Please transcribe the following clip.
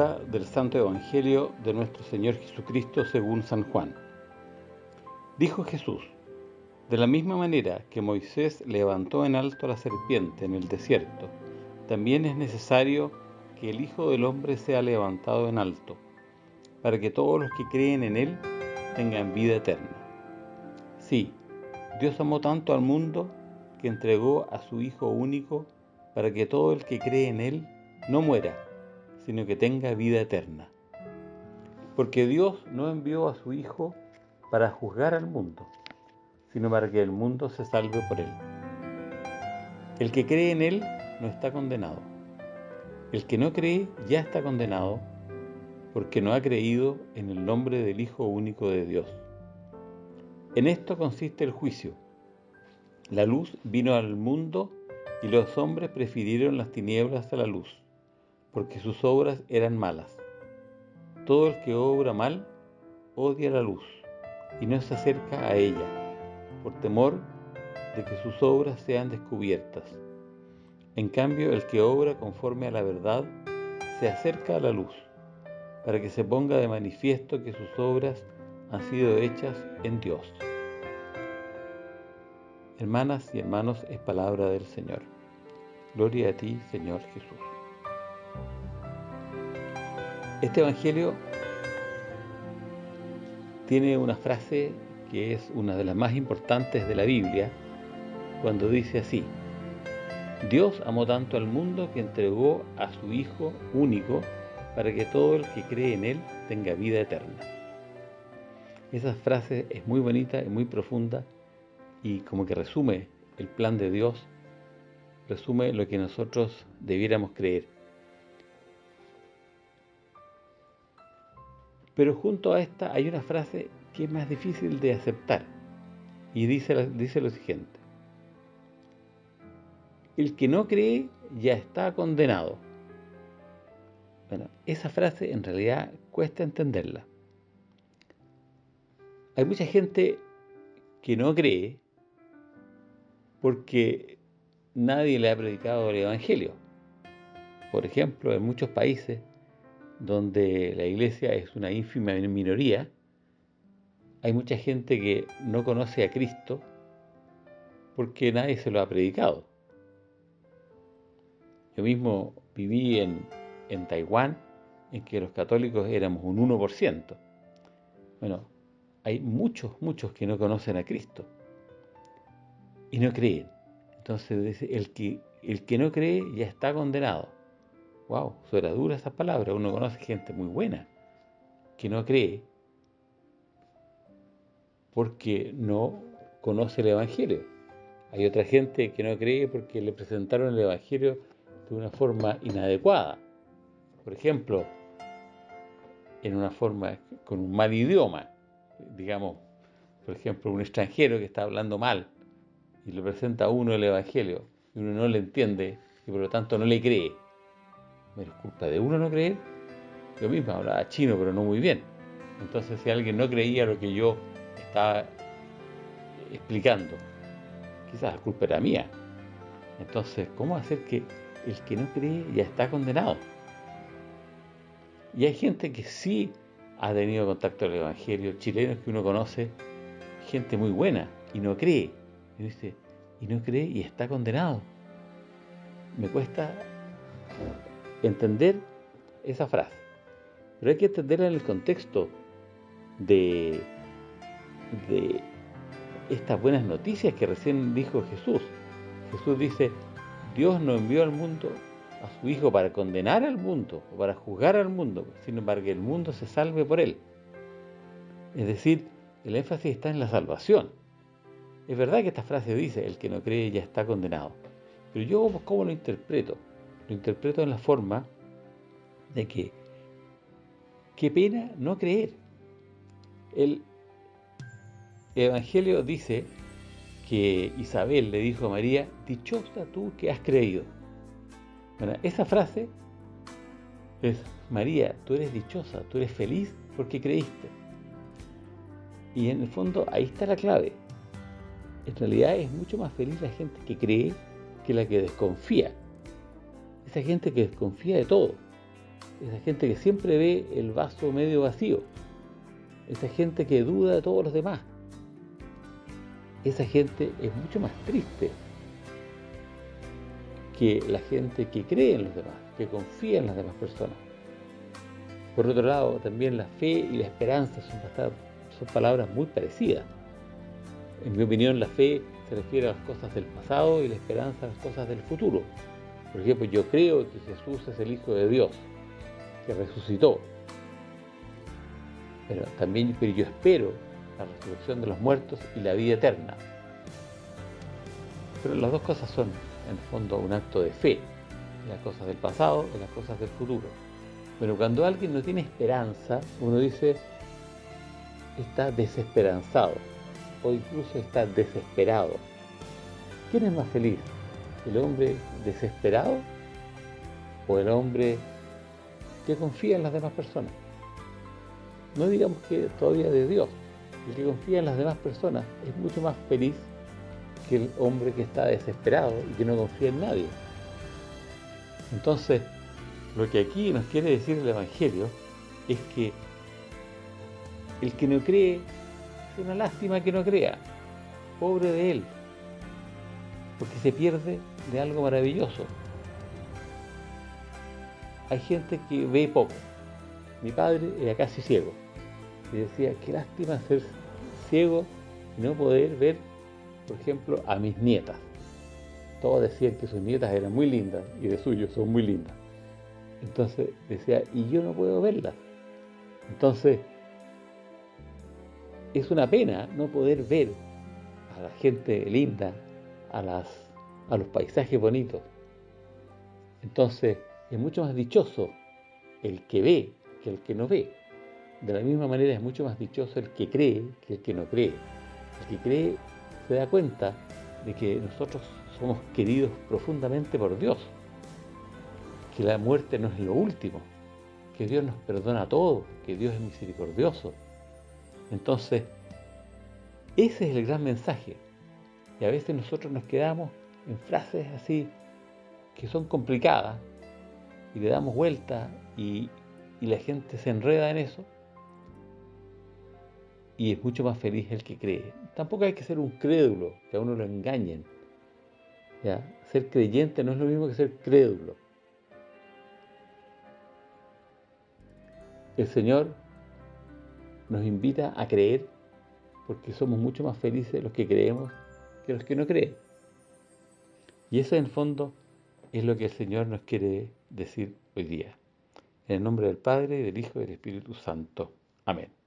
Lectura del Santo Evangelio de nuestro Señor Jesucristo según San Juan. Dijo Jesús: de la misma manera que Moisés levantó en alto a la serpiente en el desierto, también es necesario que el Hijo del Hombre sea levantado en alto, para que todos los que creen en Él tengan vida eterna. Sí, Dios amó tanto al mundo que entregó a su Hijo único para que todo el que cree en Él no muera, sino que tenga vida eterna. Porque Dios no envió a su Hijo para juzgar al mundo, sino para que el mundo se salve por Él. El que cree en Él no está condenado. El que no cree ya está condenado, porque no ha creído en el nombre del Hijo único de Dios. En esto consiste el juicio. La luz vino al mundo y los hombres prefirieron las tinieblas a la luz, porque sus obras eran malas. Todo el que obra mal odia la luz y no se acerca a ella, por temor de que sus obras sean descubiertas. En cambio, el que obra conforme a la verdad se acerca a la luz, para que se ponga de manifiesto que sus obras han sido hechas en Dios. Hermanas y hermanos, es palabra del Señor. Gloria a ti, Señor Jesús. Este Evangelio tiene una frase que es una de las más importantes de la Biblia, cuando dice así: Dios amó tanto al mundo que entregó a su Hijo único para que todo el que cree en Él tenga vida eterna. Esa frase es muy bonita y muy profunda y como que resume el plan de Dios, resume lo que nosotros debiéramos creer. Pero junto a esta hay una frase que es más difícil de aceptar y dice lo siguiente: el que no cree ya está condenado. Bueno, esa frase en realidad cuesta entenderla. Hay mucha gente que no cree porque nadie le ha predicado el Evangelio. Por ejemplo, en muchos países donde la iglesia es una ínfima minoría, hay mucha gente que no conoce a Cristo porque nadie se lo ha predicado. Yo mismo viví en Taiwán, en que los católicos éramos un 1%. Bueno, hay muchos que no conocen a Cristo y no creen. Entonces dice, el que no cree ya está condenado. Wow, suena dura esa palabra. Uno conoce gente muy buena que no cree porque no conoce el Evangelio. Hay otra gente que no cree porque le presentaron el Evangelio de una forma inadecuada. Por ejemplo, en una forma con un mal idioma. Digamos, por ejemplo, un extranjero que está hablando mal y le presenta a uno el Evangelio y uno no le entiende y por lo tanto no le cree. ¿Es culpa de uno no creer? Yo mismo hablaba chino, pero no muy bien. Entonces, si alguien no creía lo que yo estaba explicando, quizás la culpa era mía. Entonces, ¿cómo hacer que el que no cree ya está condenado? Y hay gente que sí ha tenido contacto con el Evangelio, chilenos que uno conoce, gente muy buena, y no cree. Y dice, y no cree y está condenado. Me cuesta entender esa frase, pero hay que entenderla en el contexto de estas buenas noticias que recién dijo Jesús. Jesús dice, Dios no envió al mundo a su Hijo para condenar al mundo o para juzgar al mundo, sino para que el mundo se salve por Él. Es decir, el énfasis está en la salvación. Es verdad que esta frase dice, el que no cree ya está condenado. Pero yo, ¿cómo lo interpreto? Lo interpreto en la forma de que, qué pena no creer. El Evangelio dice que Isabel le dijo a María, dichosa tú que has creído. Bueno, esa frase es, María, tú eres dichosa, tú eres feliz porque creíste. Y en el fondo ahí está la clave. En realidad es mucho más feliz la gente que cree que la que desconfía. Esa gente que desconfía de todo. esa gente que siempre ve el vaso medio vacío, esa gente que duda de todos los demás. Esa gente es mucho más triste que la gente que cree en los demás, que confía en las demás personas. Por otro lado, también la fe y la esperanza son palabras muy parecidas. En mi opinión, la fe se refiere a las cosas del pasado y la esperanza a las cosas del futuro. Por ejemplo, yo creo que Jesús es el Hijo de Dios, que resucitó. Pero yo espero la resurrección de los muertos y la vida eterna. Pero las dos cosas son, en el fondo, un acto de fe, en las cosas del pasado y en las cosas del futuro. Pero cuando alguien no tiene esperanza, uno dice, está desesperanzado, o incluso está desesperado. ¿Quién es más feliz? ¿El hombre desesperado o el hombre que confía en las demás personas? No digamos que todavía de Dios. El que confía en las demás personas es mucho más feliz que el hombre que está desesperado y que no confía en nadie. Entonces, lo que aquí nos quiere decir el Evangelio es que el que no cree, es una lástima que no crea, pobre de él, porque se pierde de algo maravilloso. Hay gente que ve poco. Mi padre era casi ciego y decía, qué lástima ser ciego y no poder ver, por ejemplo, a mis nietas. Todos decían que sus nietas eran muy lindas y de suyo son muy lindas. Entonces decía, y yo no puedo verlas. Entonces, es una pena no poder ver a la gente linda, a los paisajes bonitos. Entonces, es mucho más dichoso el que ve que el que no ve. De la misma manera, es mucho más dichoso el que cree que el que no cree. El que cree se da cuenta de que nosotros somos queridos profundamente por Dios, que la muerte no es lo último, que Dios nos perdona todo, que Dios es misericordioso. Entonces, ese es el gran mensaje. Y a veces nosotros nos quedamos en frases así que son complicadas y le damos vuelta y la gente se enreda en eso y es mucho más feliz el que cree. Tampoco hay que ser un crédulo, que a uno lo engañen. ¿Ya? Ser creyente no es lo mismo que ser crédulo. El Señor nos invita a creer porque somos mucho más felices los que creemos que los que no creen. Y eso en el fondo es lo que el Señor nos quiere decir hoy día. En el nombre del Padre, del Hijo y del Espíritu Santo. Amén.